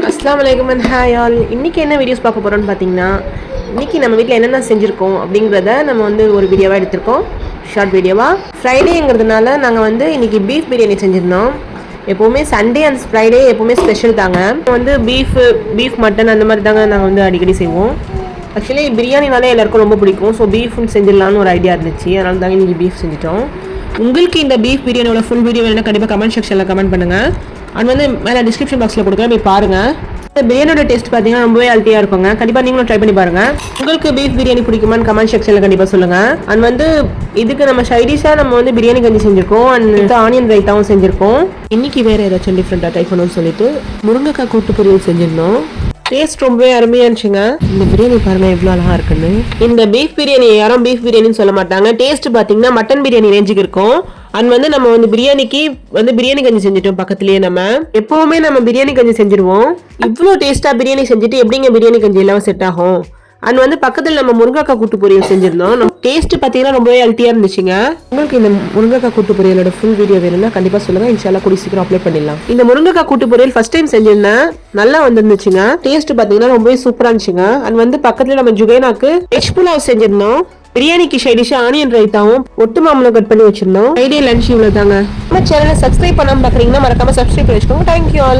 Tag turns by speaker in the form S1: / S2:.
S1: அஸ்ஸலாமு அலைக்கும் and hi all. இன்றைக்கி என்ன வீடியோஸ் பார்க்க போகிறோன்னு பார்த்தீங்கன்னா, இன்றைக்கி நம்ம வீட்டில் என்னென்ன செஞ்சுருக்கோம் அப்படிங்கிறத நம்ம வந்து ஒரு வீடியோவாக எடுத்திருக்கோம், ஷார்ட் வீடியோவாக. ஃப்ரைடேங்கிறதுனால நாங்கள் இன்றைக்கி பீஃப் பிரியாணி செஞ்சுருந்தோம். எப்போவுமே சண்டே அண்ட் ஃப்ரைடே எப்போவுமே ஸ்பெஷல் தாங்க. பீஃப் மட்டன் அந்த மாதிரி தாங்க நாங்கள் அடிக்கடி செய்வோம். ஆக்சுவலி பிரியாணினாலே எல்லாருக்கும் ரொம்ப பிடிக்கும். ஸோ பீஃப்னு செஞ்சிடலான்னு ஒரு ஐடியா இருந்துச்சு. அதனால தாங்க இன்றைக்கி பீஃப் செஞ்சுட்டோம். உங்களுக்கு இந்த பீஃப் பிரியாணியோட ஃபுல் வீடியோ வேணும்னா கண்டிப்பாக கமெண்ட் செக்ஷனில் கமெண்ட் பண்ணுங்கள். அது மேலே டிஸ்கிரிப்ஷன் பாக்ஸில் கொடுக்குறேன், போய் பாருங்கள். இந்த பிரியாணியோட டேஸ்ட் பார்த்தீங்கன்னா ரொம்பவே ஹெல்த்தியாக இருக்குங்க. கண்டிப்பாக நீங்களும் ட்ரை பண்ணி பாருங்கள். உங்களுக்கு பீஃப் பிரியாணி பிடிக்குமான்னு கமெண்ட் செக்ஷனில் கண்டிப்பாக சொல்லுங்கள். அண்ட் இதுக்கு நம்ம சைடிஷாக நம்ம பிரியாணி கஞ்சி செஞ்சுருக்கோம். அண்ட் ஆனியன் ரைத்தாவும் செஞ்சுருக்கோம். இன்றைக்கி வேறு ஏதாச்சும் டிஃப்ரெண்ட்டாக ட்ரை பண்ணணும்னு சொல்லிட்டு முருங்கைக்காய் கூட்டு பொரியல் செஞ்சிருந்தோம். டேஸ்ட் ரொம்பவே அருமையாக இருந்துச்சுங்க. இந்த பிரியாணி பாருங்கள் எவ்வளோ அழகாக இருக்குன்னு. இந்த பீஃப் பிரியாணி யாரும் பீஃப் பிரியாணின்னு சொல்ல மாட்டாங்க. டேஸ்ட் பார்த்தீங்கன்னா மட்டன் பிரியாணி ரேஞ்சுக்கு இருக்கும். அண்ட் நம்ம பிரியாணிக்கு பிரியாணி கஞ்சி செஞ்சுட்டோம். பக்கத்துலேயே நம்ம எப்போவுமே நம்ம பிரியாணி கஞ்சி செஞ்சுருவோம். இவ்வளோ டேஸ்ட்டாக பிரியாணி செஞ்சுட்டு எப்படிங்க பிரியாணி கஞ்சி எல்லாம் செட் ஆகும்? அண்ட் பக்கத்தில் நம்ம முருங்கைக்காய் கூட்டு பொரியல் செஞ்சிருந்தோம். டேஸ்ட் பார்த்தீங்கன்னா ரொம்பவே ஹெல்த்தியாக இருந்துச்சுங்க. உங்களுக்கு இந்த முருங்கைக்காய் கூட்டு பொரியலோட ஃபுல் வீடியோ வேணும்னா கண்டிப்பாக சொல்லுங்கள். இன்ஷால்லா கூடி சீக்கிரம் அப்ளை பண்ணிடலாம். இந்த முருங்கைக்காய் கூட்டு பொரியல் ஃபர்ஸ்ட் டைம் செஞ்சிருந்தேன். நல்லா வந்துருந்துச்சுங்க. டேஸ்ட் பார்த்தீங்கன்னா ரொம்பவே சூப்பராக இருந்துச்சுங்க. அண்ட் பக்கத்தில் நம்ம ஜுகைனாக்கு வெஜ் புலாவ் செஞ்சிருந்தோம். பிரியாணிக்கு சைடிஷ் ஆனியன் ரைத்தாவும் ஒட்டு மாம்பழம் கட் பண்ணி வச்சிருந்தோம். ஃப்ரைடே லஞ்ச் இவ்வளோ தாங்க. நம்ம சேனலை சப்ஸ்கிரைப் பண்ணாமல் பார்க்குறீங்கன்னா மறக்காம சப்ஸ்கிரைப் பண்ணி வச்சுக்கோங்க. Thank you all.